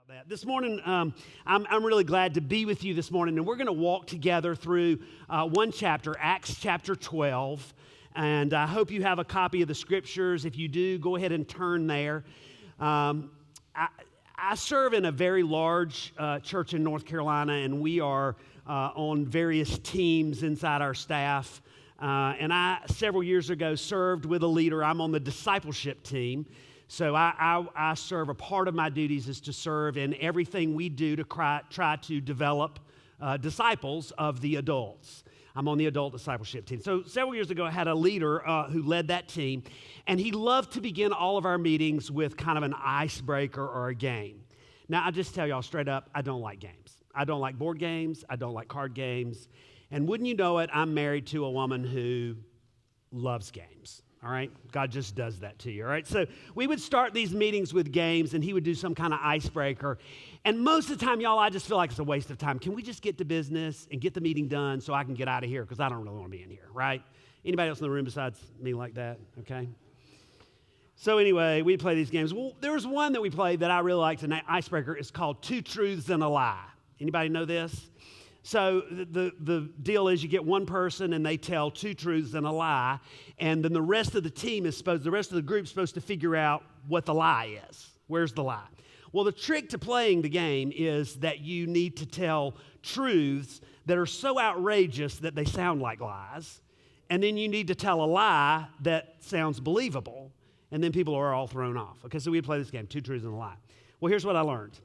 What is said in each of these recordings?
that. This morning, I'm really glad to be with you this morning, and we're going to walk together through one chapter, Acts chapter 12, and I hope you have a copy of the scriptures. If you do, go ahead and turn there. I serve in a very large church in North Carolina, and we are on various teams inside our staff, and I, several years ago, served with a leader. I'm on the discipleship team. So I serve, a part of my duties is to serve in everything we do to try to develop disciples of the adults. I'm on the adult discipleship team. So several years ago, I had a leader who led that team, and he loved to begin all of our meetings with kind of an icebreaker or a game. Now, I'll just tell y'all straight up, I don't like games. I don't like board games. I don't like card games. And wouldn't you know it, I'm married to a woman who loves games. All right? God just does that to you, all right? So we would start these meetings with games, and he would do some kind of icebreaker. And most of the time, y'all, I just feel like it's a waste of time. Can we just get to business and get the meeting done so I can get out of here? Because I don't really want to be in here, right? Anybody else in the room besides me like that, okay? So anyway, we play these games. Well, there was one that we played that I really liked, an icebreaker. It's called Two Truths and a Lie. Anybody know this? So the deal is you get one person and they tell two truths and a lie, and then the rest of the group is supposed to figure out what the lie is. Where's the lie? Well, the trick to playing the game is that you need to tell truths that are so outrageous that they sound like lies, and then you need to tell a lie that sounds believable, and then people are all thrown off. Okay, so we play this game, two truths and a lie. Well, here's what I learned.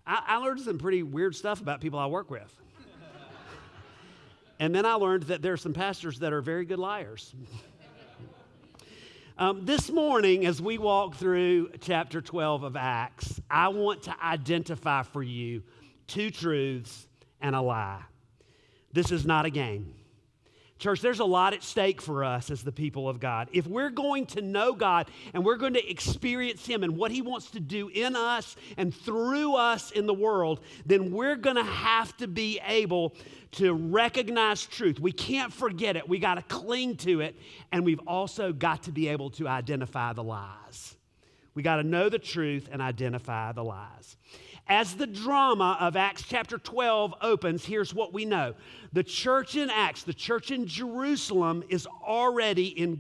I learned some pretty weird stuff about people I work with. And then I learned that there are some pastors that are very good liars. This morning, as we walk through chapter 12 of Acts, I want to identify for you two truths and a lie. This is not a game. Church, there's a lot at stake for us as the people of God. If we're going to know God and we're going to experience Him and what He wants to do in us and through us in the world, then we're going to have to be able to recognize truth. We can't forget it. We got to cling to it. And we've also got to be able to identify the lies. We got to know the truth and identify the lies. As the drama of Acts chapter 12 opens, here's what we know. The church in Acts, the church in Jerusalem, is already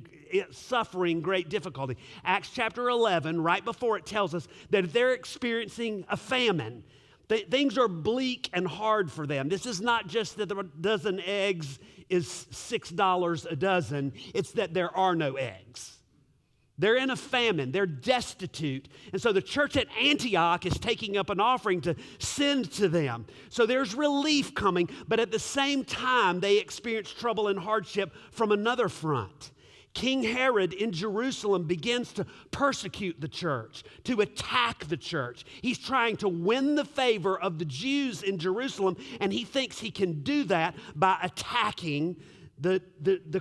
suffering great difficulty. Acts chapter 11, right before it tells us that they're experiencing a famine. Things are bleak and hard for them. This is not just that a dozen eggs is $6 a dozen. It's that there are no eggs. They're in a famine. They're destitute. And so the church at Antioch is taking up an offering to send to them. So there's relief coming, but at the same time, they experience trouble and hardship from another front. King Herod in Jerusalem begins to persecute the church, to attack the church. He's trying to win the favor of the Jews in Jerusalem, and he thinks he can do that by attacking the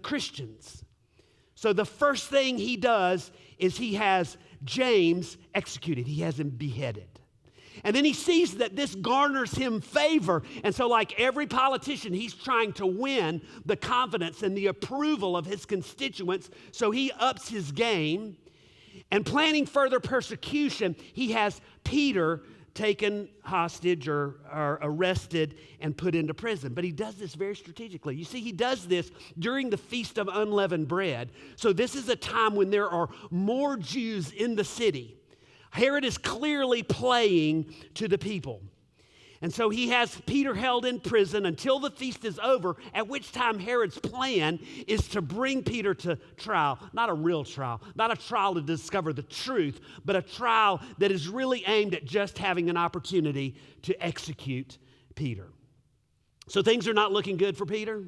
Christians. So the first thing he does is he has James executed. He has him beheaded. And then he sees that this garners him favor. And so like every politician, he's trying to win the confidence and the approval of his constituents. So he ups his game. And planning further persecution, he has Peter taken hostage or arrested and put into prison. But he does this very strategically. You see, he does this during the Feast of Unleavened Bread. So this is a time when there are more Jews in the city. Herod is clearly playing to the people. And so he has Peter held in prison until the feast is over, at which time Herod's plan is to bring Peter to trial. Not a real trial, not a trial to discover the truth, but a trial that is really aimed at just having an opportunity to execute Peter. So things are not looking good for Peter,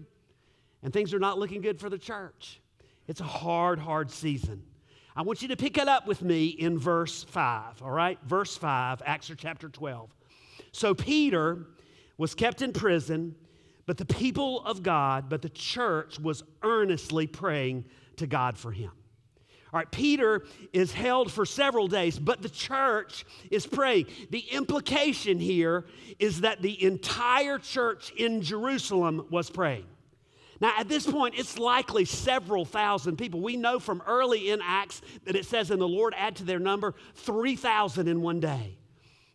and things are not looking good for the church. It's a hard, hard season. I want you to pick it up with me in verse 5, all right? Verse 5, Acts chapter 12. So Peter was kept in prison, but the people of God, but the church was earnestly praying to God for him. All right, Peter is held for several days, but the church is praying. The implication here is that the entire church in Jerusalem was praying. Now, at this point, it's likely several thousand people. We know from early in Acts that it says, and the Lord add to their number 3,000 in one day.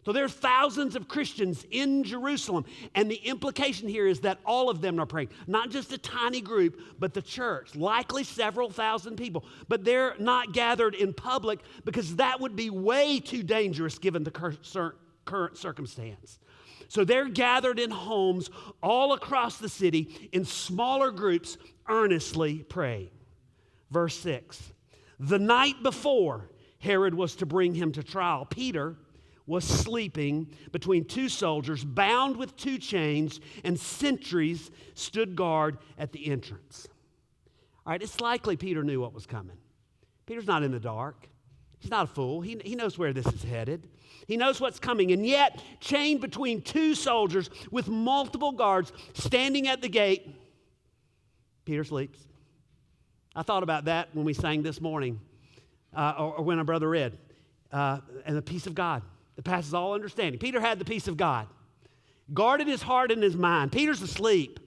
So there are thousands of Christians in Jerusalem, and the implication here is that all of them are praying. Not just a tiny group, but the church, likely several thousand people. But they're not gathered in public because that would be way too dangerous given the current circumstance. So they're gathered in homes all across the city in smaller groups, earnestly praying. Verse 6, the night before Herod was to bring him to trial, Peter was sleeping between two soldiers, bound with two chains, and sentries stood guard at the entrance. All right, it's likely Peter knew what was coming. Peter's not in the dark. He's not a fool. He knows where this is headed. He knows what's coming, and yet, chained between two soldiers with multiple guards standing at the gate, Peter sleeps. I thought about that when we sang this morning, or when our brother read, and the peace of God that passes all understanding. Peter had the peace of God, guarded his heart and his mind. Peter's asleep.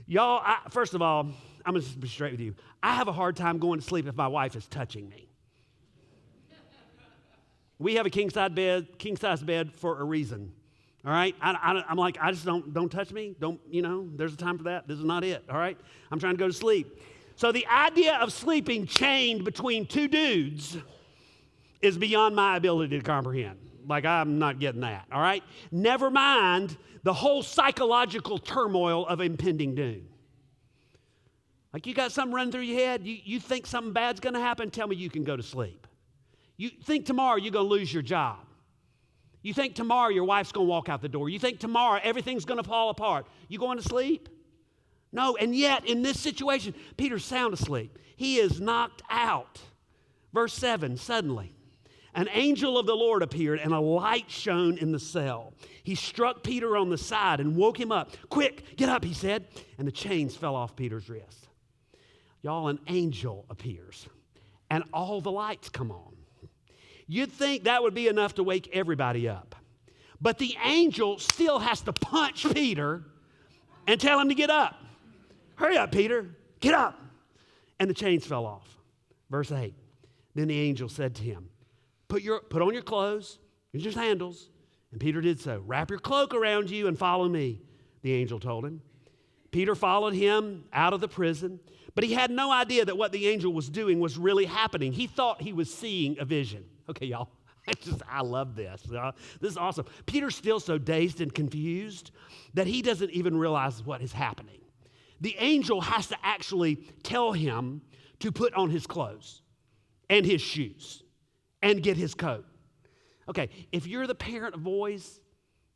Y'all, first of all, I'm going to be straight with you. I have a hard time going to sleep if my wife is touching me. We have a king-size bed for a reason. All right? I'm like, I just don't touch me. There's a time for that. This is not it. All right? I'm trying to go to sleep. So the idea of sleeping chained between two dudes is beyond my ability to comprehend. Like, I'm not getting that. All right? Never mind the whole psychological turmoil of impending doom. Like, you got something running through your head. You think something bad's going to happen. Tell me you can go to sleep. You think tomorrow you're going to lose your job. You think tomorrow your wife's going to walk out the door. You think tomorrow everything's going to fall apart. You going to sleep? No, and yet in this situation, Peter's sound asleep. He is knocked out. Verse 7, suddenly, an angel of the Lord appeared and a light shone in the cell. He struck Peter on the side and woke him up. Quick, get up, he said. And the chains fell off Peter's wrist. Y'all, an angel appears and all the lights come on. You'd think that would be enough to wake everybody up. But the angel still has to punch Peter and tell him to get up. Hurry up, Peter. Get up. And the chains fell off. Verse 8. Then the angel said to him, Put on your clothes and your sandals. And Peter did so. Wrap your cloak around you and follow me, the angel told him. Peter followed him out of the prison, but he had no idea that what the angel was doing was really happening. He thought he was seeing a vision. Okay, y'all, I love this. This is awesome. Peter's still so dazed and confused that he doesn't even realize what is happening. The angel has to actually tell him to put on his clothes and his shoes and get his coat. Okay, if you're the parent of boys,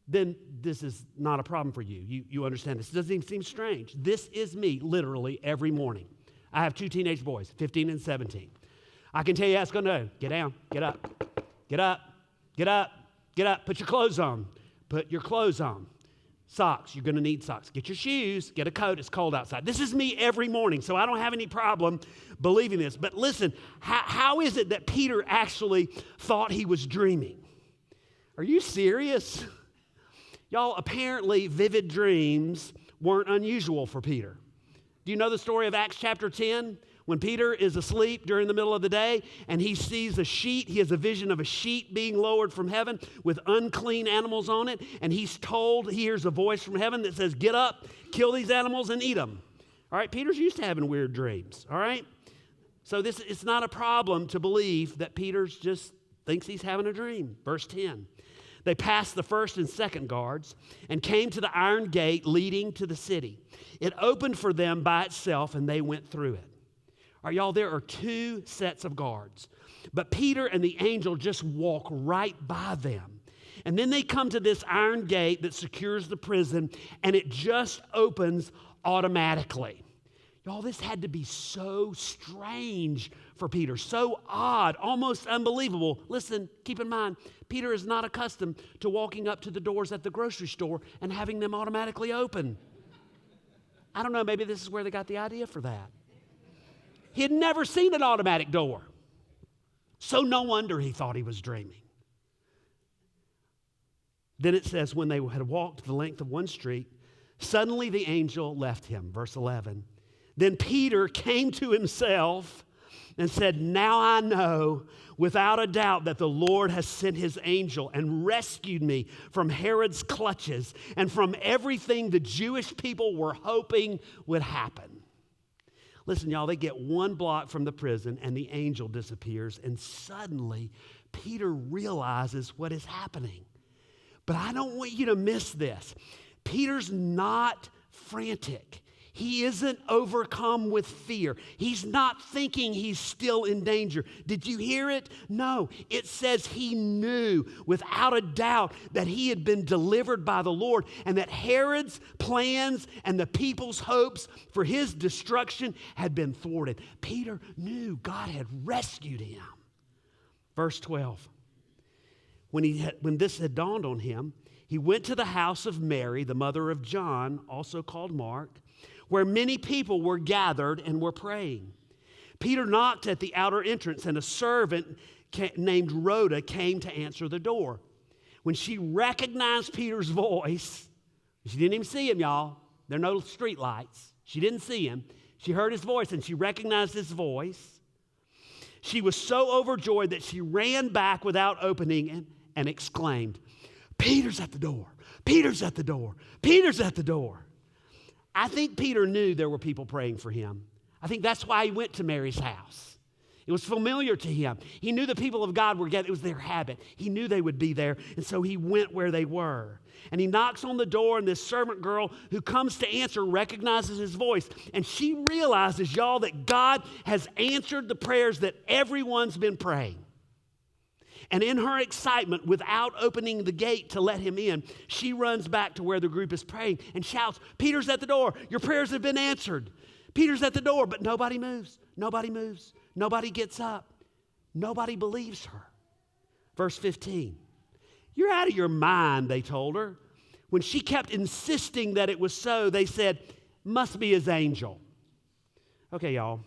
then this is not a problem for you. You understand this. It doesn't even seem strange. This is me literally every morning. I have two teenage boys, 15 and 17. I can tell you how it's going to go. Get down, get up, get up, get up, get up. Put your clothes on. Put your clothes on. Socks, you're going to need socks. Get your shoes, get a coat, it's cold outside. This is me every morning, so I don't have any problem believing this. But listen, how is it that Peter actually thought he was dreaming? Are you serious? Y'all, apparently vivid dreams weren't unusual for Peter. Do you know the story of Acts chapter 10? When Peter is asleep during the middle of the day and he sees a sheet, he has a vision of a sheet being lowered from heaven with unclean animals on it, and he hears a voice from heaven that says, get up, kill these animals and eat them. All right, Peter's used to having weird dreams, all right? So it's not a problem to believe that Peter's just thinks he's having a dream. Verse 10. They passed the first and second guards and came to the iron gate leading to the city. It opened for them by itself and they went through it. All right, y'all, there are two sets of guards, but Peter and the angel just walk right by them. And then they come to this iron gate that secures the prison, and it just opens automatically. Y'all, this had to be so strange for Peter, so odd, almost unbelievable. Listen, keep in mind, Peter is not accustomed to walking up to the doors at the grocery store and having them automatically open. I don't know, maybe this is where they got the idea for that. He had never seen an automatic door. So no wonder he thought he was dreaming. Then it says, when they had walked the length of one street, suddenly the angel left him. Verse 11. Then Peter came to himself and said, "Now I know without a doubt that the Lord has sent his angel and rescued me from Herod's clutches and from everything the Jewish people were hoping would happen." Listen, y'all, they get one block from the prison and the angel disappears, and suddenly Peter realizes what is happening. But I don't want you to miss this. Peter's not frantic. He isn't overcome with fear. He's not thinking he's still in danger. Did you hear it? No. It says he knew without a doubt that he had been delivered by the Lord and that Herod's plans and the people's hopes for his destruction had been thwarted. Peter knew God had rescued him. Verse 12. When this had dawned on him, he went to the house of Mary, the mother of John, also called Mark, where many people were gathered and were praying. Peter knocked at the outer entrance, and a servant named Rhoda came to answer the door. When she recognized Peter's voice, she didn't even see him, y'all. There are no street lights. She didn't see him. She heard his voice, and she recognized his voice. She was so overjoyed that she ran back without opening and exclaimed, "Peter's at the door. Peter's at the door. Peter's at the door." I think Peter knew there were people praying for him. I think that's why he went to Mary's house. It was familiar to him. He knew the people of God were gathered. It was their habit. He knew they would be there, and so he went where they were. And he knocks on the door, and this servant girl who comes to answer recognizes his voice. And she realizes, y'all, that God has answered the prayers that everyone's been praying. And in her excitement, without opening the gate to let him in, she runs back to where the group is praying and shouts, "Peter's at the door. Your prayers have been answered. Peter's at the door." But nobody moves. Nobody moves. Nobody gets up. Nobody believes her. Verse 15. "You're out of your mind," they told her. When she kept insisting that it was so, they said, "Must be his angel." Okay, y'all.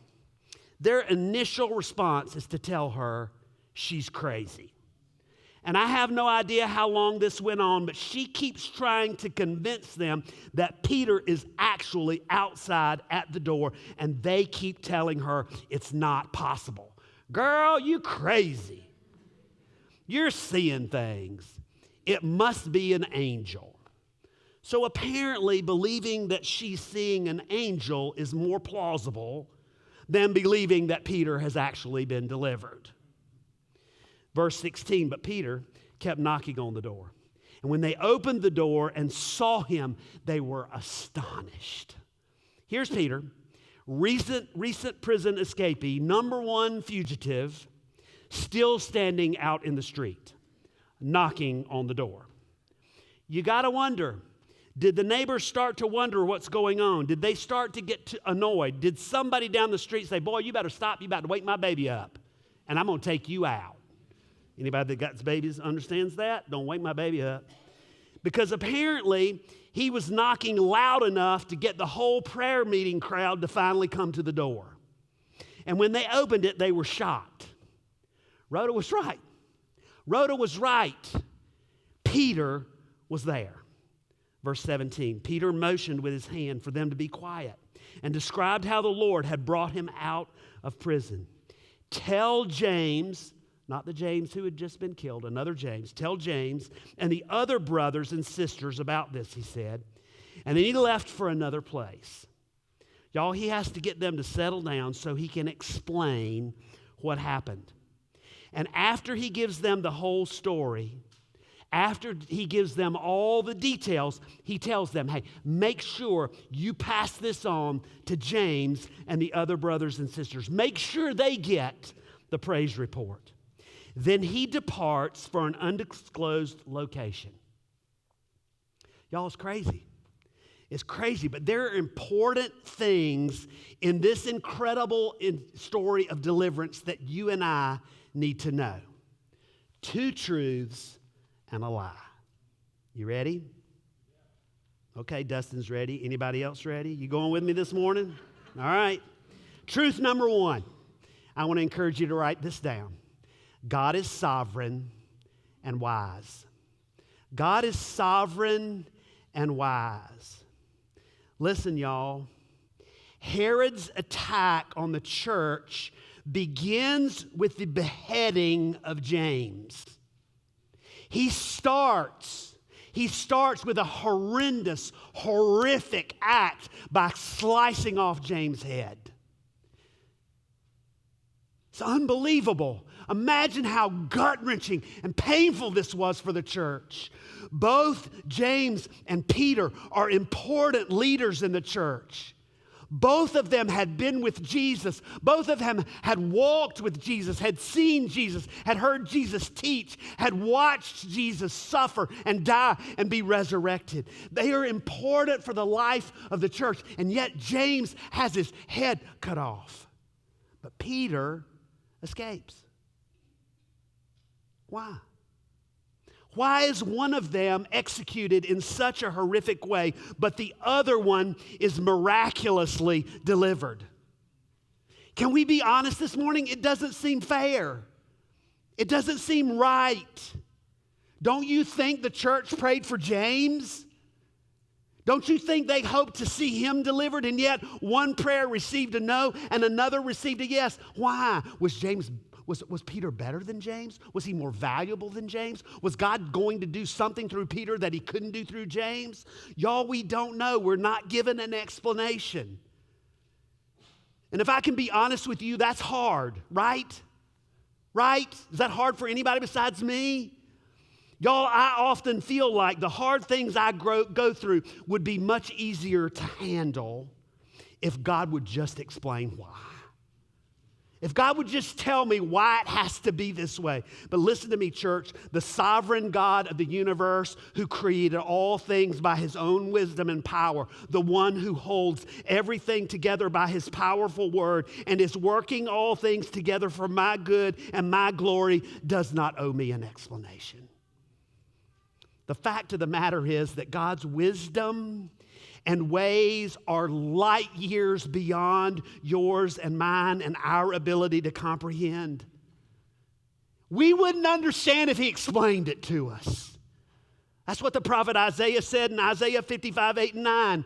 Their initial response is to tell her she's crazy. And I have no idea how long this went on, but she keeps trying to convince them that Peter is actually outside at the door, and they keep telling her it's not possible. "Girl, you crazy. You're seeing things. It must be an angel." So apparently believing that she's seeing an angel is more plausible than believing that Peter has actually been delivered. Verse 16, "But Peter kept knocking on the door. And when they opened the door and saw him, they were astonished." Here's Peter, recent prison escapee, number one fugitive, still standing out in the street, knocking on the door. You got to wonder, did the neighbors start to wonder what's going on? Did they start to get annoyed? Did somebody down the street say, "Boy, you better stop. You about to wake my baby up, and I'm going to take you out"? Anybody that got babies understands that? Don't wake my baby up. Because apparently he was knocking loud enough to get the whole prayer meeting crowd to finally come to the door. And when they opened it, they were shocked. Rhoda was right. Rhoda was right. Peter was there. Verse 17, Peter motioned with his hand for them to be quiet and described how the Lord had brought him out of prison. "Tell James," not the James who had just been killed, another James. "Tell James and the other brothers and sisters about this," he said. And then he left for another place. Y'all, he has to get them to settle down so he can explain what happened. And after he gives them the whole story, after he gives them all the details, he tells them, "Hey, make sure you pass this on to James and the other brothers and sisters. Make sure they get the praise report." Then he departs for an undisclosed location. Y'all, it's crazy. It's crazy, but there are important things in this incredible story of deliverance that you and I need to know. Two truths and a lie. You ready? Okay, Dustin's ready. Anybody else ready? You going with me this morning? All right. Truth number one. I want to encourage you to write this down. God is sovereign and wise. God is sovereign and wise. Listen, y'all. Herod's attack on the church begins with the beheading of James. He starts with a horrendous, horrific act by slicing off James' head. It's unbelievable. Imagine how gut-wrenching and painful this was for the church. Both James and Peter are important leaders in the church. Both of them had been with Jesus. Both of them had walked with Jesus, had seen Jesus, had heard Jesus teach, had watched Jesus suffer and die and be resurrected. They are important for the life of the church, and yet James has his head cut off. But Peter escapes. Why? Why is one of them executed in such a horrific way, but the other one is miraculously delivered? Can we be honest this morning? It doesn't seem fair. It doesn't seem right. Don't you think the church prayed for James? Don't you think they hoped to see him delivered, and yet one prayer received a no and another received a yes? Why? Was Peter better than James? Was he more valuable than James? Was God going to do something through Peter that he couldn't do through James? Y'all, we don't know. We're not given an explanation. And if I can be honest with you, that's hard, right? Right? Is that hard for anybody besides me? Y'all, I often feel like the hard things I go through would be much easier to handle if God would just explain why. If God would just tell me why it has to be this way. But listen to me, church. The sovereign God of the universe, who created all things by his own wisdom and power, the one who holds everything together by his powerful word and is working all things together for my good and my glory, does not owe me an explanation. The fact of the matter is that God's wisdom and ways are light years beyond yours and mine and our ability to comprehend. We wouldn't understand if he explained it to us. That's what the prophet Isaiah said in Isaiah 55, 8 and 9.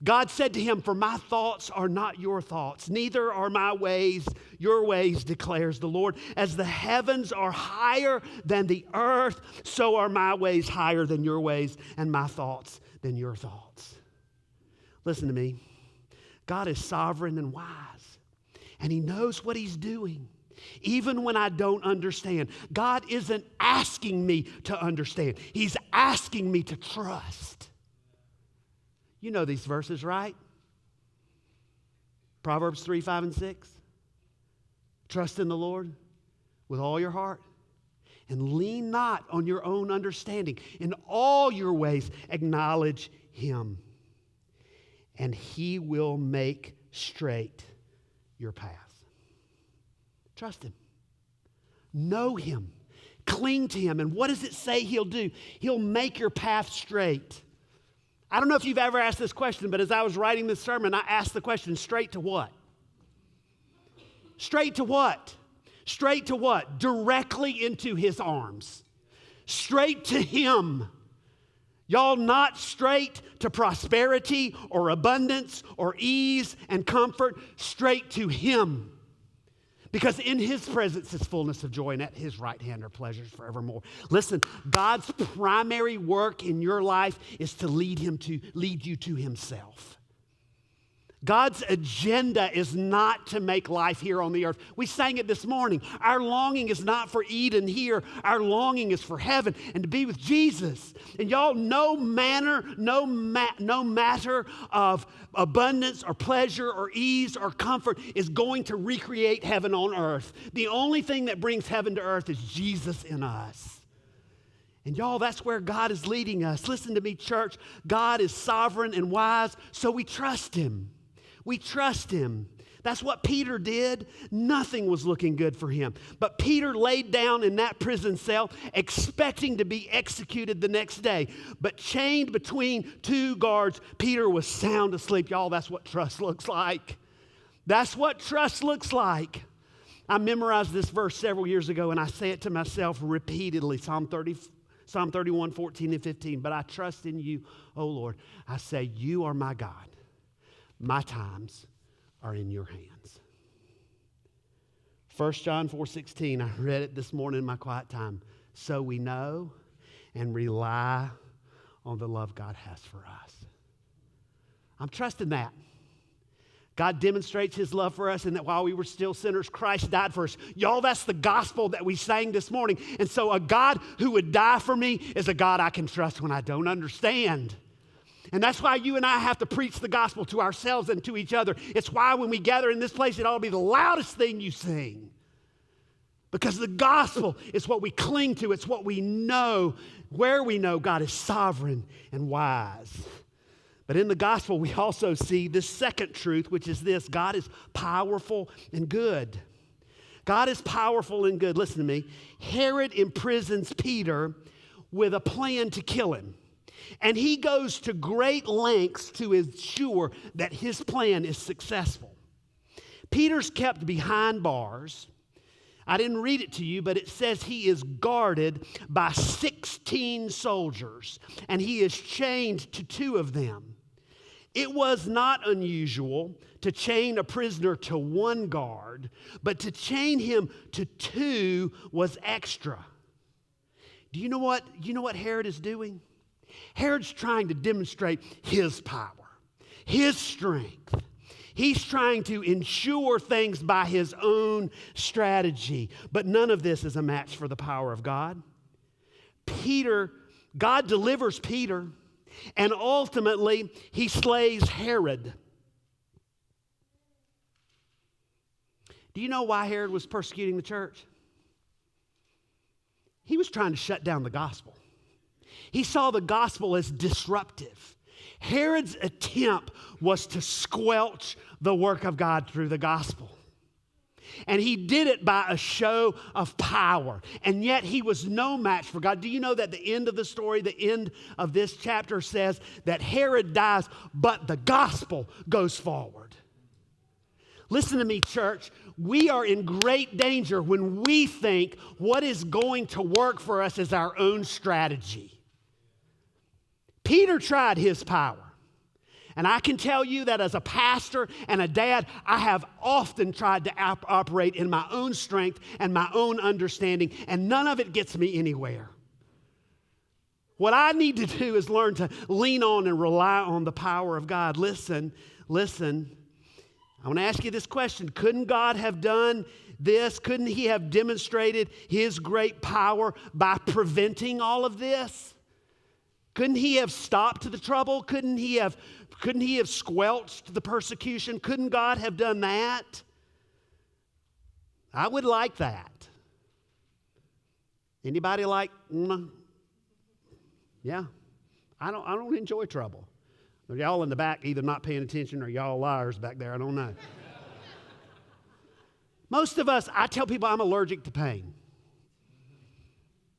God said to him, "For my thoughts are not your thoughts, neither are my ways your ways, declares the Lord. As the heavens are higher than the earth, so are my ways higher than your ways, and my thoughts than your thoughts." Listen to me. God is sovereign and wise, and he knows what he's doing. Even when I don't understand, God isn't asking me to understand. He's asking me to trust. You know these verses, right? Proverbs 3, 5, and 6. Trust in the Lord with all your heart, and lean not on your own understanding. In all your ways acknowledge him, and he will make straight your path. Trust him. Know him. Cling to him. And what does it say he'll do? He'll make your path straight. I don't know if you've ever asked this question, but as I was writing this sermon, I asked the question, straight to what? Straight to what? Straight to what? Directly into his arms. Straight to him. Y'all, not straight to prosperity or abundance or ease and comfort. Straight to him. Because in his presence is fullness of joy, and at his right hand are pleasures forevermore. Listen, God's primary work in your life is to lead you to himself. God's agenda is not to make life here on the earth. We sang it this morning. Our longing is not for Eden here. Our longing is for heaven and to be with Jesus. And y'all, no matter of abundance or pleasure or ease or comfort is going to recreate heaven on earth. The only thing that brings heaven to earth is Jesus in us. And y'all, that's where God is leading us. Listen to me, church. God is sovereign and wise, so we trust him. We trust him. That's what Peter did. Nothing was looking good for him. But Peter laid down in that prison cell expecting to be executed the next day. But chained between two guards, Peter was sound asleep. Y'all, that's what trust looks like. That's what trust looks like. I memorized this verse several years ago, and I say it to myself repeatedly, Psalm 31, 14 and 15. But I trust in you, O Lord. I say, you are my God. My times are in your hands. 1 John 4:16, I read it this morning in my quiet time. So we know and rely on the love God has for us. I'm trusting that. God demonstrates his love for us, and that while we were still sinners, Christ died for us. Y'all, that's the gospel that we sang this morning. And so a God who would die for me is a God I can trust when I don't understand. And that's why you and I have to preach the gospel to ourselves and to each other. It's why when we gather in this place, it ought to be the loudest thing you sing. Because the gospel is what we cling to. It's what we know, where we know God is sovereign and wise. But in the gospel, we also see this second truth, which is this: God is powerful and good. God is powerful and good. Listen to me. Herod imprisons Peter with a plan to kill him. And he goes to great lengths to ensure that his plan is successful. Peter's kept behind bars. I didn't read it to you, but it says he is guarded by 16 soldiers, and he is chained to 2 of them. It was not unusual to chain a prisoner to 1 guard, but to chain him to 2 was extra. Do you know what Herod is doing? Herod's trying to demonstrate his power, his strength. He's trying to ensure things by his own strategy. But none of this is a match for the power of God. God delivers Peter, and ultimately he slays Herod. Do you know why Herod was persecuting the church? He was trying to shut down the gospel. He saw the gospel as disruptive. Herod's attempt was to squelch the work of God through the gospel. And he did it by a show of power. And yet he was no match for God. Do you know that the end of the story, the end of this chapter says that Herod dies, but the gospel goes forward? Listen to me, church. We are in great danger when we think what is going to work for us is our own strategy. Peter tried his power. And I can tell you that as a pastor and a dad, I have often tried to operate in my own strength and my own understanding, and none of it gets me anywhere. What I need to do is learn to lean on and rely on the power of God. Listen. I want to ask you this question. Couldn't God have done this? Couldn't he have demonstrated his great power by preventing all of this? Couldn't he have stopped the trouble? Couldn't he have squelched the persecution? Couldn't God have done that? I would like that. Anybody like? Yeah. I don't enjoy trouble. Y'all in the back either not paying attention or y'all liars back there. I don't know. Most of us, I tell people I'm allergic to pain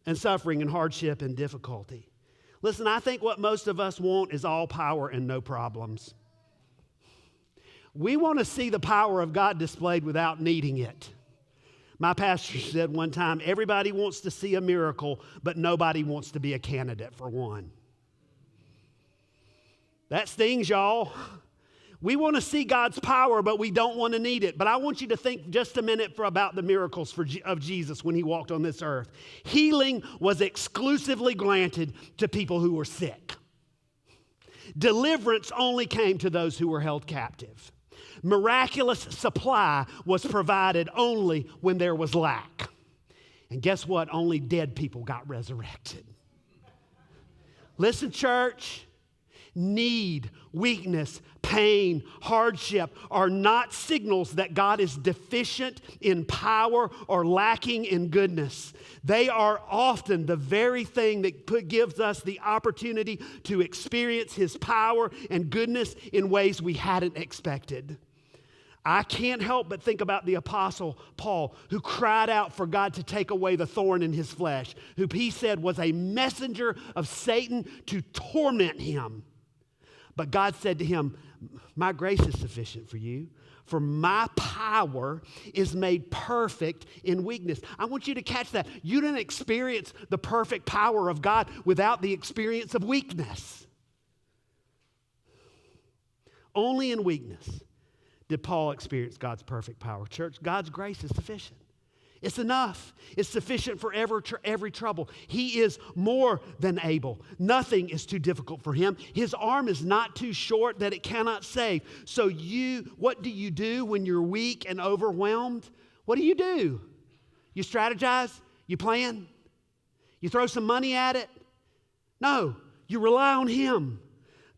and suffering and hardship and difficulty. Listen, I think what most of us want is all power and no problems. We want to see the power of God displayed without needing it. My pastor said one time, everybody wants to see a miracle, but nobody wants to be a candidate for one. That stings, y'all. We want to see God's power, but we don't want to need it. But I want you to think just a minute about the miracles of Jesus when he walked on this earth. Healing was exclusively granted to people who were sick. Deliverance only came to those who were held captive. Miraculous supply was provided only when there was lack. And guess what? Only dead people got resurrected. Listen, church. Need, weakness, pain, hardship are not signals that God is deficient in power or lacking in goodness. They are often the very thing that gives us the opportunity to experience his power and goodness in ways we hadn't expected. I can't help but think about the Apostle Paul, who cried out for God to take away the thorn in his flesh, who he said was a messenger of Satan to torment him. But God said to him, my grace is sufficient for you, for my power is made perfect in weakness. I want you to catch that. You didn't experience the perfect power of God without the experience of weakness. Only in weakness did Paul experience God's perfect power. Church, God's grace is sufficient. It's enough. It's sufficient for every trouble. He is more than able. Nothing is too difficult for him. His arm is not too short that it cannot save. So what do you do when you're weak and overwhelmed? What do? You strategize? You plan? You throw some money at it? No, you rely on him.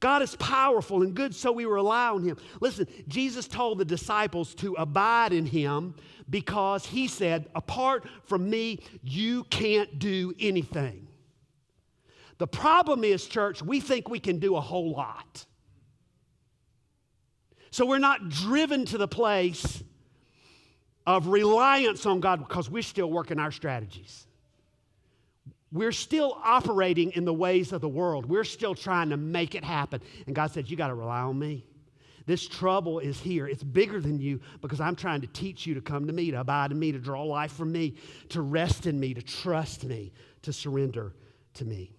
God is powerful and good, so we rely on him. Listen, Jesus told the disciples to abide in him because he said, apart from me, you can't do anything. The problem is, church, we think we can do a whole lot. So we're not driven to the place of reliance on God because we're still working our strategies. We're still operating in the ways of the world. We're still trying to make it happen. And God said, you got to rely on me. This trouble is here. It's bigger than you because I'm trying to teach you to come to me, to abide in me, to draw life from me, to rest in me, to trust me, to surrender to me.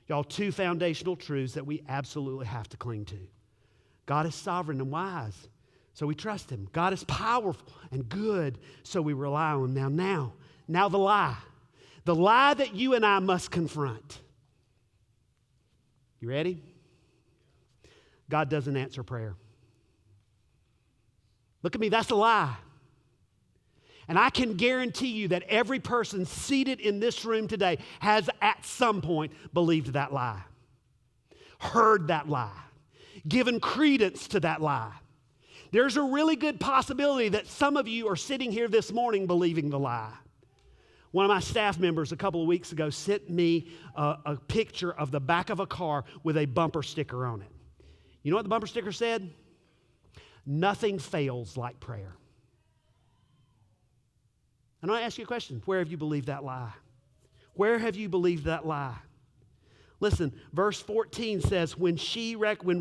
Y'all, two foundational truths that we absolutely have to cling to. God is sovereign and wise, so we trust him. God is powerful and good, so we rely on him. Now the lie. The lie that you and I must confront. You ready? God doesn't answer prayer. Look at me, that's a lie. And I can guarantee you that every person seated in this room today has at some point believed that lie, heard that lie, given credence to that lie. There's a really good possibility that some of you are sitting here this morning believing the lie. One of my staff members a couple of weeks ago sent me a picture of the back of a car with a bumper sticker on it. You know what the bumper sticker said? Nothing fails like prayer. And I ask you a question. Where have you believed that lie? Where have you believed that lie? Listen, verse 14 says, when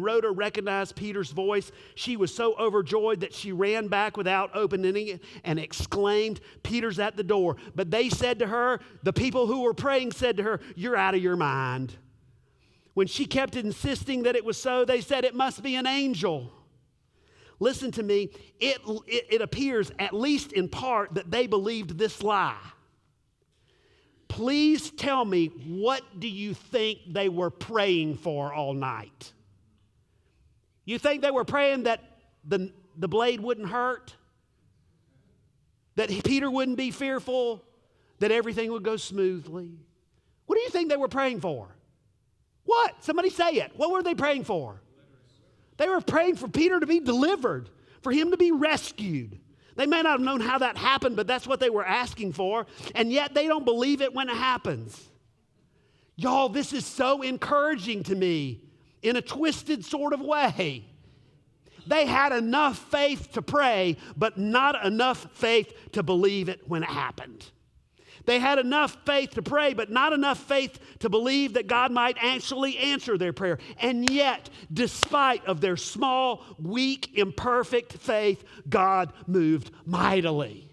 Rhoda recognized Peter's voice, she was so overjoyed that she ran back without opening it and exclaimed, Peter's at the door. But they said to her, the people who were praying said to her, you're out of your mind. When she kept insisting that it was so, they said it must be an angel. Listen to me, it appears, at least in part, that they believed this lie. Please tell me, what do you think they were praying for all night? You think they were praying that the blade wouldn't hurt? That Peter wouldn't be fearful? That everything would go smoothly? What do you think they were praying for? What? Somebody say it. What were they praying for? They were praying for Peter to be delivered, for him to be rescued. They may not have known how that happened, but that's what they were asking for, and yet they don't believe it when it happens. Y'all, this is so encouraging to me in a twisted sort of way. They had enough faith to pray, but not enough faith to believe it when it happened. They had enough faith to pray, but not enough faith to believe that God might actually answer their prayer. And yet, despite of their small, weak, imperfect faith, God moved mightily.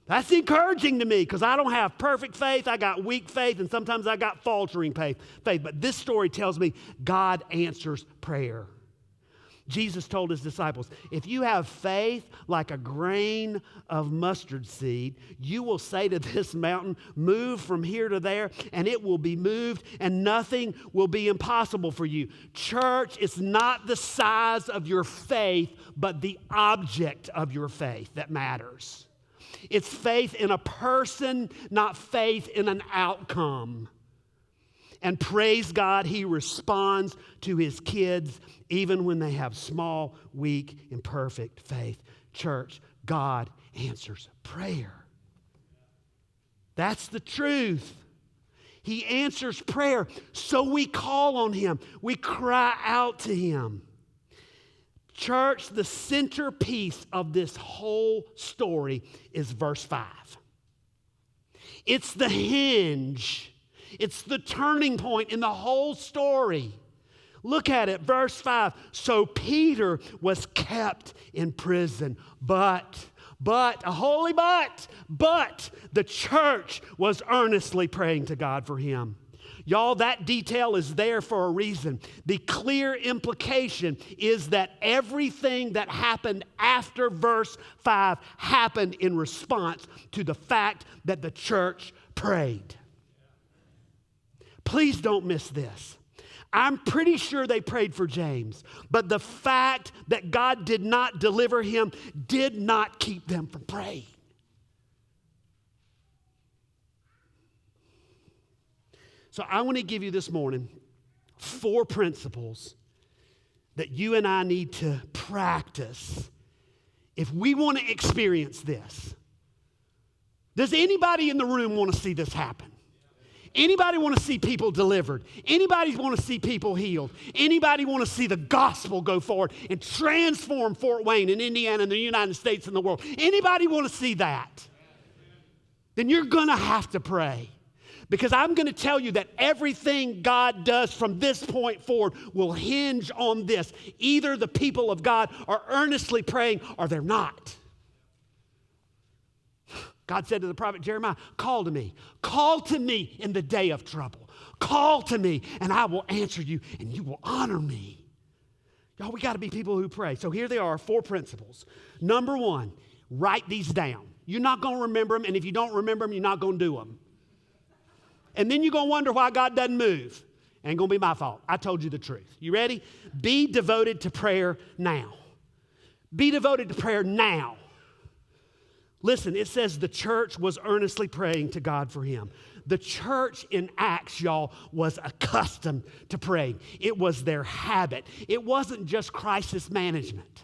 That's encouraging to me because I don't have perfect faith. I got weak faith, and sometimes I got faltering faith. But this story tells me God answers prayer. Jesus told his disciples, if you have faith like a grain of mustard seed, you will say to this mountain, move from here to there, and it will be moved, and nothing will be impossible for you. Church, it's not the size of your faith, but the object of your faith that matters. It's faith in a person, not faith in an outcome. And praise God, he responds to his kids even when they have small, weak, imperfect faith. Church, God answers prayer. That's the truth. He answers prayer, so we call on him. We cry out to him. Church, the centerpiece of this whole story is verse 5. It's the hinge. It's the turning point in the whole story. Look at it, verse 5. So Peter was kept in prison, but a holy but the church was earnestly praying to God for him. Y'all, that detail is there for a reason. The clear implication is that everything that happened after verse 5 happened in response to the fact that the church prayed. Please don't miss this. I'm pretty sure they prayed for James, but the fact that God did not deliver him did not keep them from praying. So I want to give you this morning 4 principles that you and I need to practice if we want to experience this. Does anybody in the room want to see this happen? Anybody want to see people delivered? Anybody want to see people healed? Anybody want to see the gospel go forward and transform Fort Wayne and Indiana and the United States and the world? Anybody want to see that? Then you're going to have to pray. Because I'm going to tell you that everything God does from this point forward will hinge on this. Either the people of God are earnestly praying or they're not. God said to the prophet Jeremiah, call to me. Call to me in the day of trouble. Call to me and I will answer you and you will honor me. Y'all, we got to be people who pray. So here they are, 4 principles. Number 1, write these down. You're not going to remember them, and if you don't remember them, you're not going to do them. And then you're going to wonder why God doesn't move. Ain't going to be my fault. I told you the truth. You ready? Be devoted to prayer now. Be devoted to prayer now. Listen, it says the church was earnestly praying to God for him. The church in Acts, y'all, was accustomed to praying. It was their habit. It wasn't just crisis management.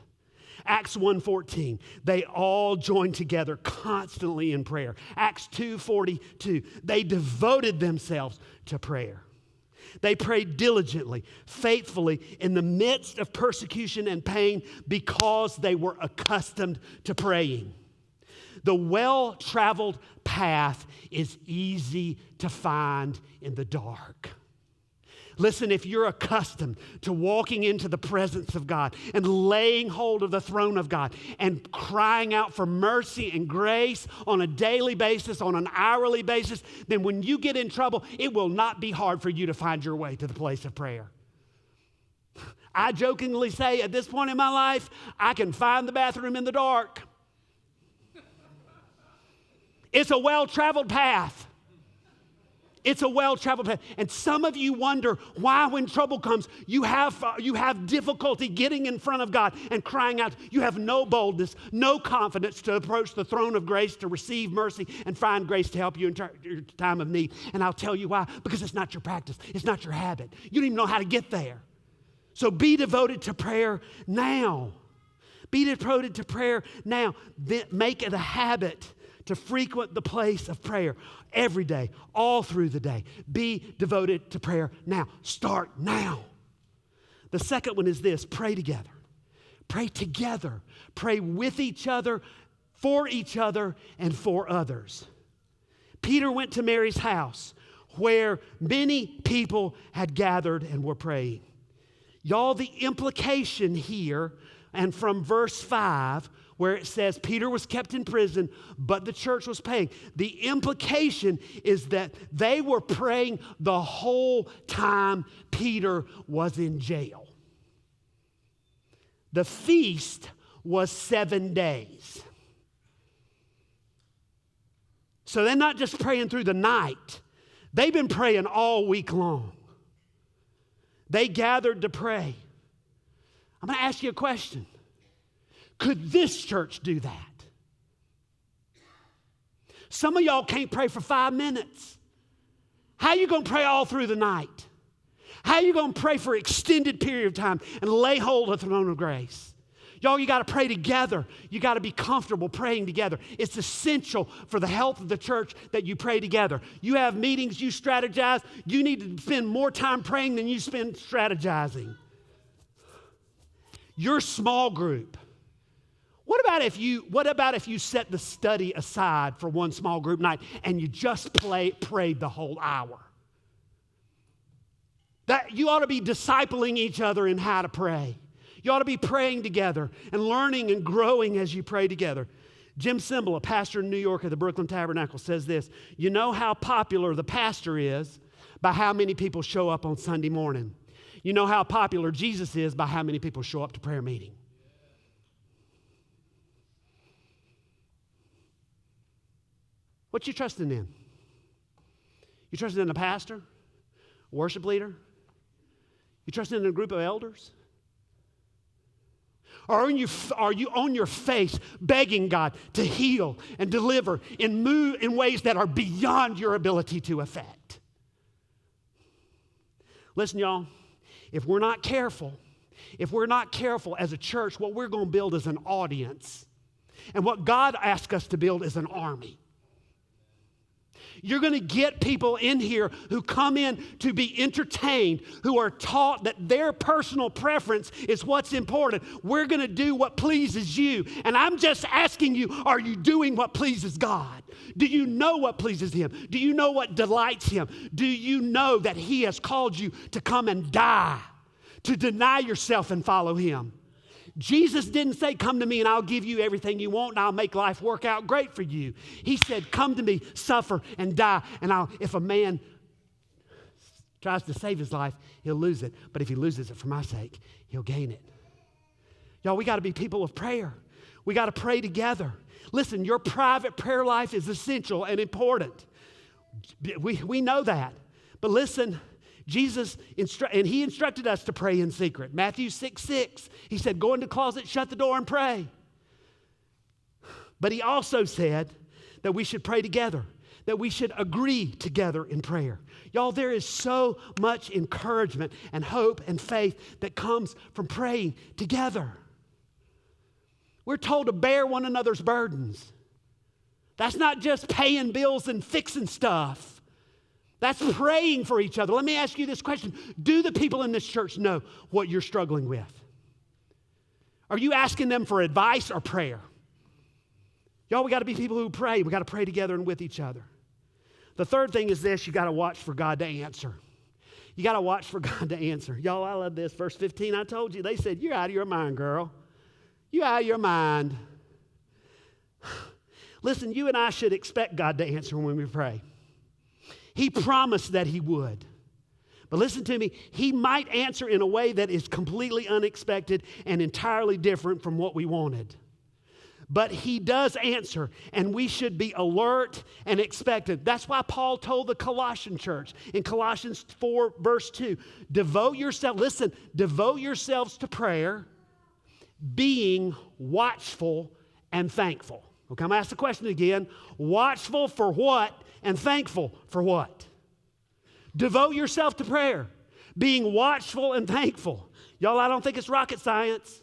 Acts 1:14, they all joined together constantly in prayer. Acts 2:42, they devoted themselves to prayer. They prayed diligently, faithfully, in the midst of persecution and pain because they were accustomed to praying. The well-traveled path is easy to find in the dark. Listen, if you're accustomed to walking into the presence of God and laying hold of the throne of God and crying out for mercy and grace on a daily basis, on an hourly basis, then when you get in trouble, it will not be hard for you to find your way to the place of prayer. I jokingly say at this point in my life, I can find the bathroom in the dark. It's a well-traveled path. It's a well-traveled path. And some of you wonder why when trouble comes, you have difficulty getting in front of God and crying out. You have no boldness, no confidence to approach the throne of grace to receive mercy and find grace to help you in your time of need. And I'll tell you why. Because it's not your practice. It's not your habit. You don't even know how to get there. So be devoted to prayer now. Be devoted to prayer now. Make it a habit to frequent the place of prayer every day, all through the day. Be devoted to prayer now. Start now. The second one is this: pray together. Pray together. Pray with each other, and for others. Peter went to Mary's house where many people had gathered and were praying. Y'all, the implication here, and from verse 5, where it says Peter was kept in prison, but the church was praying. The implication is that they were praying the whole time Peter was in jail. The feast was 7 days. So they're not just praying through the night. They've been praying all week long. They gathered to pray. I'm going to ask you a question. Could this church do that? Some of y'all can't pray for 5 minutes. How are you going to pray all through the night? How are you going to pray for an extended period of time and lay hold of the throne of grace? Y'all, you got to pray together. You got to be comfortable praying together. It's essential for the health of the church that you pray together. You have meetings, you strategize. You need to spend more time praying than you spend strategizing. Your small group. What about if you set the study aside for one small group night and you just prayed the whole hour? That you ought to be discipling each other in how to pray. You ought to be praying together and learning and growing as you pray together. Jim Cymbal, a pastor in New York at the Brooklyn Tabernacle, says this: you know how popular the pastor is by how many people show up on Sunday morning. You know how popular Jesus is by how many people show up to prayer meeting. What you trusting in? You trusting in a pastor? A worship leader? You trusting in a group of elders? Or are you on your face begging God to heal and deliver in ways that are beyond your ability to affect? Listen, y'all, if we're not careful as a church, what we're going to build is an audience. And what God asks us to build is an army. You're going to get people in here who come in to be entertained, who are taught that their personal preference is what's important. We're going to do what pleases you. And I'm just asking you, are you doing what pleases God? Do you know what pleases Him? Do you know what delights Him? Do you know that He has called you to come and die, to deny yourself and follow Him? Jesus didn't say, come to me and I'll give you everything you want and I'll make life work out great for you. He said, come to me, suffer and die. And if a man tries to save his life, he'll lose it. But if he loses it for my sake, he'll gain it. Y'all, we got to be people of prayer. We got to pray together. Listen, your private prayer life is essential and important. We know that. But listen, Jesus he instructed us to pray in secret. Matthew 6:6, He said, go into the closet, shut the door, and pray. But He also said that we should pray together, that we should agree together in prayer. Y'all, there is so much encouragement and hope and faith that comes from praying together. We're told to bear one another's burdens. That's not just paying bills and fixing stuff. That's praying for each other. Let me ask you this question. Do the people in this church know what you're struggling with? Are you asking them for advice or prayer? Y'all, we got to be people who pray. We got to pray together and with each other. The third thing is this: you got to watch for God to answer. You got to watch for God to answer. Y'all, I love this. Verse 15, I told you. They said, you're out of your mind, girl. You're out of your mind. Listen, you and I should expect God to answer when we pray. He promised that He would. But listen to me, He might answer in a way that is completely unexpected and entirely different from what we wanted. But He does answer, and we should be alert and expectant. That's why Paul told the Colossian church in Colossians 4, verse 2, devote yourselves to prayer, being watchful and thankful. Okay, I'm going to ask the question again. Watchful for what? And thankful for what? Devote yourself to prayer, being watchful and thankful. Y'all, I don't think it's rocket science.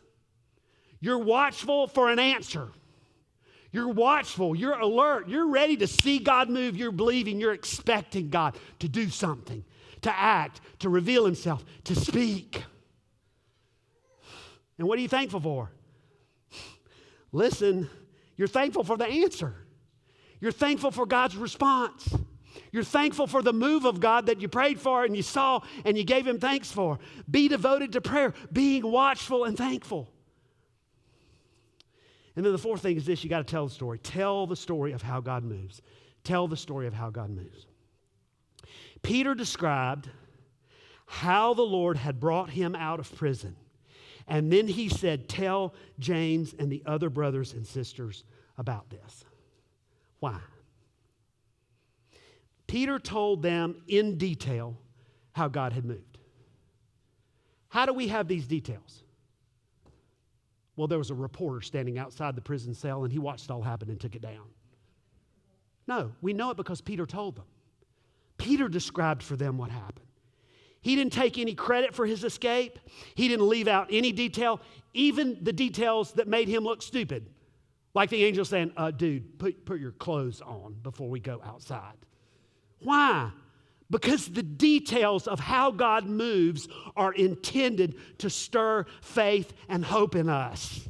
You're watchful for an answer. You're watchful, you're alert, you're ready to see God move, you're believing, you're expecting God to do something, to act, to reveal Himself, to speak. And what are you thankful for? Listen, you're thankful for the answer. You're thankful for God's response. You're thankful for the move of God that you prayed for and you saw and you gave Him thanks for. Be devoted to prayer, being watchful and thankful. And then the fourth thing is this: you got to tell the story. Tell the story of how God moves. Tell the story of how God moves. Peter described how the Lord had brought him out of prison. And then he said, tell James and the other brothers and sisters about this. Why? Peter told them in detail how God had moved. How do we have these details? Well, there was a reporter standing outside the prison cell and he watched it all happen and took it down. No, we know it because Peter told them. Peter described for them what happened. He didn't take any credit for his escape. He didn't leave out any detail, even the details that made him look stupid. Like the angel saying, dude, put your clothes on before we go outside. Why? Because the details of how God moves are intended to stir faith and hope in us.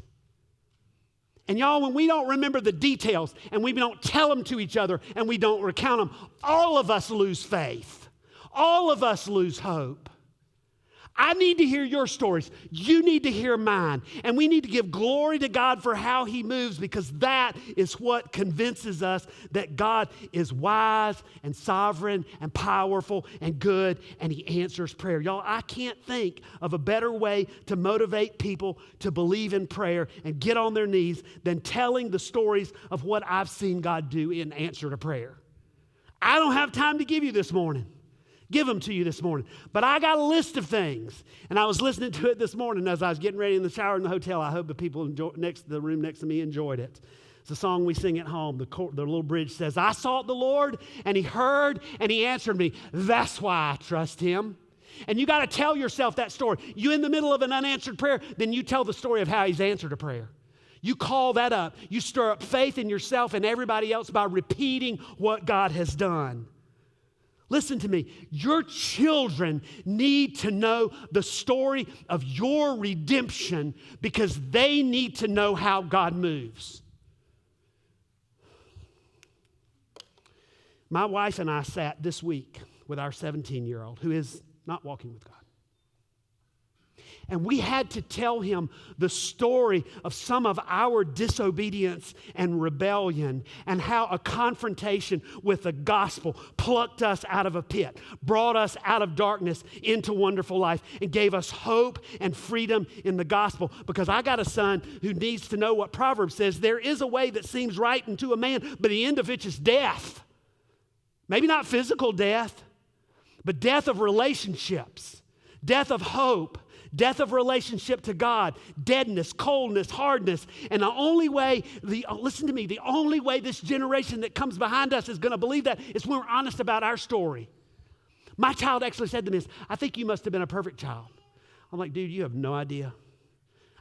And y'all, when we don't remember the details and we don't tell them to each other and we don't recount them, all of us lose faith. All of us lose hope. I need to hear your stories. You need to hear mine. And we need to give glory to God for how he moves, because that is what convinces us that God is wise and sovereign and powerful and good, and he answers prayer. Y'all, I can't think of a better way to motivate people to believe in prayer and get on their knees than telling the stories of what I've seen God do in answer to prayer. I don't have time to give you this morning. Give them to you this morning. But I got a list of things. And I was listening to it this morning as I was getting ready in the shower in the hotel. I hope the people the room next to me enjoyed it. It's a song we sing at home. The little bridge says, I sought the Lord, and he heard, and he answered me. That's why I trust him. And you got to tell yourself that story. You in the middle of an unanswered prayer, then you tell the story of how he's answered a prayer. You call that up. You stir up faith in yourself and everybody else by repeating what God has done. Listen to me. Your children need to know the story of your redemption because they need to know how God moves. My wife and I sat this week with our 17-year-old who is not walking with God. And we had to tell him the story of some of our disobedience and rebellion and how a confrontation with the gospel plucked us out of a pit, brought us out of darkness into wonderful life, and gave us hope and freedom in the gospel. Because I got a son who needs to know what Proverbs says. There is a way that seems right unto a man, but the end of it is death. Maybe not physical death, but death of relationships, death of hope, death of relationship to God, deadness, coldness, hardness. And the only way, listen to me, the only way this generation that comes behind us is going to believe that is when we're honest about our story. My child actually said to me, I think you must have been a perfect child. I'm like, dude, you have no idea.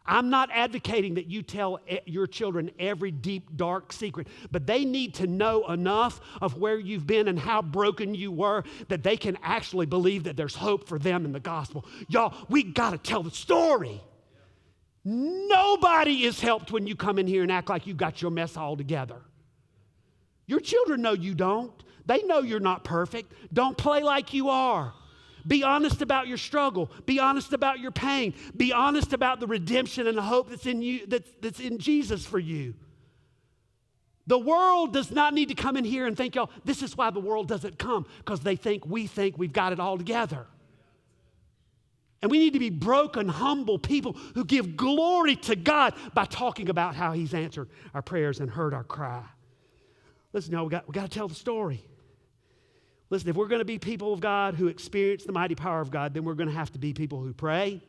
I'm not advocating that you tell your children every deep, dark secret, but they need to know enough of where you've been and how broken you were that they can actually believe that there's hope for them in the gospel. Y'all, we got to tell the story. Nobody is helped when you come in here and act like you got your mess all together. Your children know you don't. They know you're not perfect. Don't play like you are. Be honest about your struggle. Be honest about your pain. Be honest about the redemption and the hope that's in you, that's in Jesus for you. The world does not need to come in here and think, y'all, this is why the world doesn't come, because they think we've got it all together. And we need to be broken, humble people who give glory to God by talking about how he's answered our prayers and heard our cry. Listen, y'all, we got to tell the story. Listen, if we're going to be people of God who experience the mighty power of God, then we're going to have to be people who pray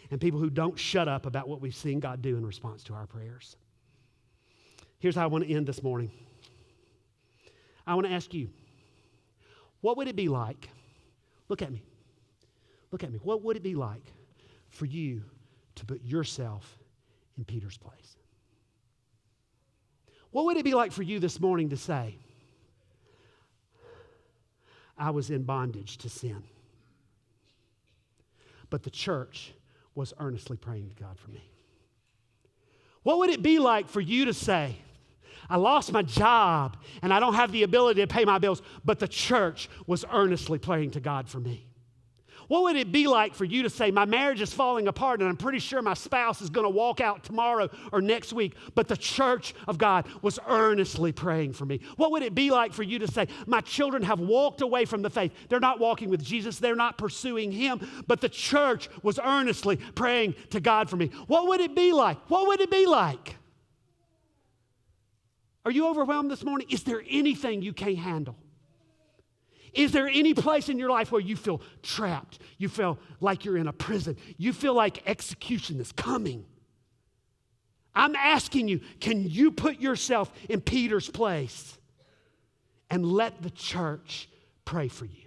and people who don't shut up about what we've seen God do in response to our prayers. Here's how I want to end this morning. I want to ask you, what would it be like? Look at me. Look at me. What would it be like for you to put yourself in Peter's place? What would it be like for you this morning to say, I was in bondage to sin, but the church was earnestly praying to God for me? What would it be like for you to say, I lost my job and I don't have the ability to pay my bills, but the church was earnestly praying to God for me? What would it be like for you to say, my marriage is falling apart and I'm pretty sure my spouse is going to walk out tomorrow or next week, but the church of God was earnestly praying for me? What would it be like for you to say, my children have walked away from the faith. They're not walking with Jesus. They're not pursuing him, but the church was earnestly praying to God for me? What would it be like? What would it be like? Are you overwhelmed this morning? Is there anything you can't handle? Is there any place in your life where you feel trapped? You feel like you're in a prison. You feel like execution is coming. I'm asking you, can you put yourself in Peter's place and let the church pray for you?